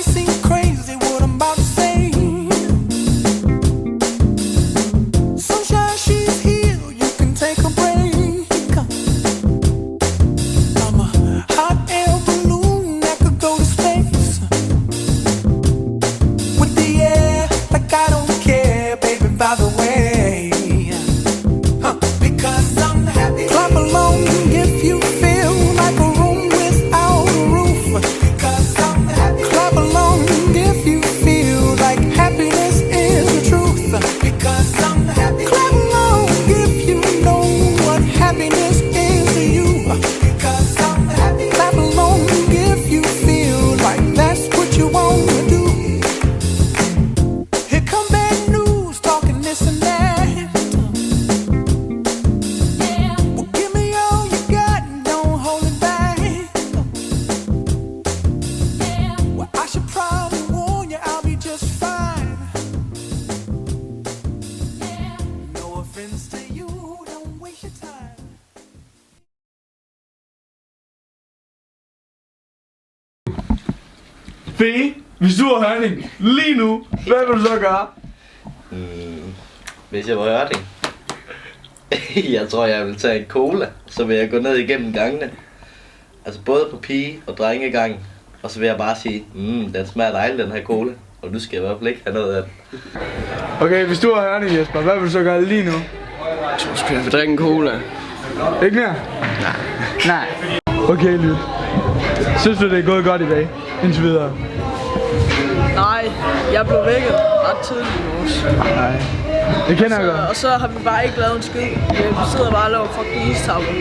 might seem crazy what I'm about to say. Sunshine, she's here, you can take a break. I'm a hot air balloon that could go to space. With the air, like I don't care, baby, by the way. Because I'm happy. Clap along if you feel like a room without a roof. Because I'm happy. Clap along if you feel like happiness is the truth. Because I'm happy. Clap along if you know what happiness is to you. Because I'm happy. Clap along if you feel like that's what you want to do. Here come bad news talking this and that. Well, give me all you got and don't hold it back. Well, I should probably warn you, I'll be just fine. No offense to you, don't waste your time. Fie, hvis du har Hørning lige nu, hvad vil du så gøre? Hvis jeg var Hørning, jeg tror jeg vil tage en cola. Så vil jeg gå ned igennem gangene. Altså både på pige- og drengegang. Og så vil jeg bare sige, den smager dejligt den her cola. Og nu skal jeg i hvert fald ikke have noget af den. Okay, hvis du har Hørning, Jesper, hvad vil du så gøre lige nu? Så skal jeg drikke en cola. Ikke mere? Nej. Okay, Lyt. Synes du, det er gået godt i dag? Indtil videre. Nej, jeg blev vækket ret tidligt i morges. Nej. Det kender jeg godt. Og så har vi bare ikke lavet en skid. Vi sidder bare og laver fucking istavler.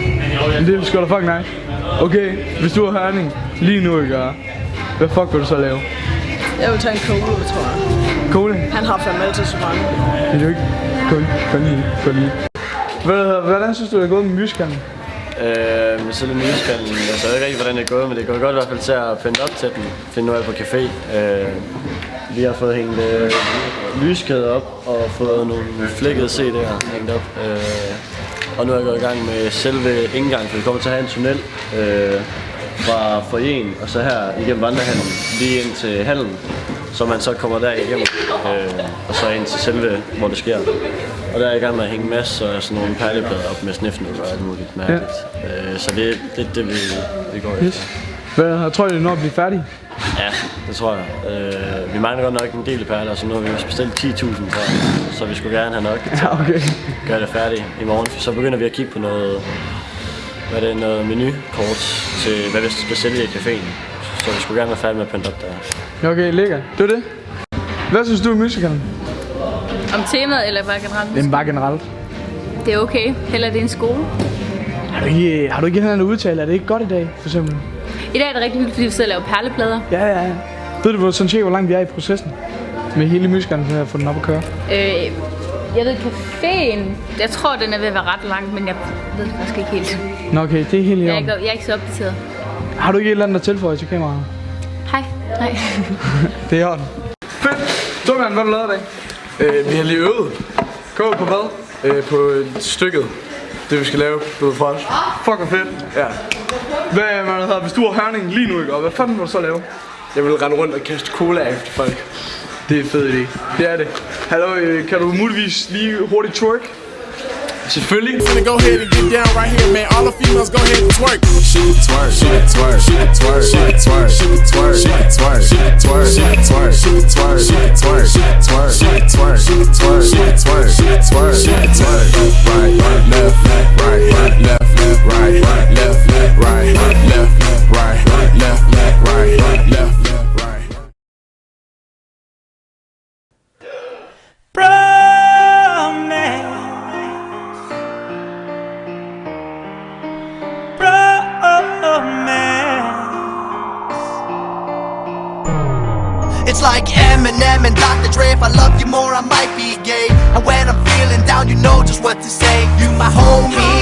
Men det er sgu da fucking nice. Okay, hvis du har Hørning lige nu, ikke? Hvad fuck vil du så lave? Jeg vil tage en cola, tror jeg. Cola? Han har fandme altid så mange. Det er jo ikke kun lige. Hvordan synes du, det er gået med musicalen? Med selve musicalen, jeg ved ikke rigtig, hvordan det er gået, men det går godt i hvert fald til at pynte op til den. Finde noget på café. Vi har fået hængt lyskæder op og fået nogle flækkede CD'er hængt op. Og nu er jeg gået i gang med selve indgangen, for vi kommer til at have en tunnel fra foyeren og så her igennem vandrehallen lige ind til hallen, så man så kommer der igennem og så ind til selve, hvor det sker. Og der er jeg i gang med at hænge masser af sådan nogle perleplader op med snifnødder og alt muligt mærkeligt. Ja. Så det er det, vi går efter. Yes. Hvad tror du, det når at blive færdig? Ja, det tror jeg. Vi mangler godt nok en del perler, så nu har vi også bestilt 10.000 for, så vi skulle gerne have nok til at gøre det færdigt i morgen. Så begynder vi at kigge på noget menukort til, hvad vi skal sælge i caféen. Så vi skulle gerne være færdige med at pynte op der. Okay, lækkert. Det var det. Hvad synes du om musicalen? Om temaet eller bare generelt? Det er bare generelt. Det er okay. Heller det er en skole. Har du ikke noget at udtale? Er det ikke godt i dag, for eksempel? I dag er det rigtig hyggeligt, fordi vi sidder og laver perleplader. Ja. Ved du sådan cirka, hvor langt vi er i processen? Med hele musicalen, for at få den op at køre? Jeg ved, caféen, jeg tror, den er ved at være ret lang, men jeg ved det faktisk ikke helt. Nå okay, det er helt i orden. Jeg er ikke så opdateret. Har du ikke et eller andet at tilføje til kameraet? Hej. Nej. Det er i orden. Fedt! Tungan, hvad har du lavet i dag? Vi har lige øvet. Gå på hvad? På stykket. Det vi skal lave, blevet fransk. Fuck hvor fedt. Ja. Hvis du har Hørning lige nu, ikke? Og hvad fanden vil du så lave? Jeg vil rende rundt og kaste cola efter folk. Det er en fed idé. Det er det. Hallo, kan du muligvis lige hurtigt twerk? Selvfølgelig. Finna go ahead and get down right here, man. All the females go ahead and twerk. She can twerk, she can twerk, she can twerk, she can twerk, she can twerk, she can twerk, she can twerk, she can twerk, she can twerk, she can twerk, she can twerk, she can twerk, she can twerk, she can twerk, she can twerk, she can twerk. Right, left, right, left, right, left, right, left, right, left, right, left, right. It's like Eminem and Dr. Dre. If I love you more, I might be gay. And when I'm feeling down, you know just what to say. You my homie.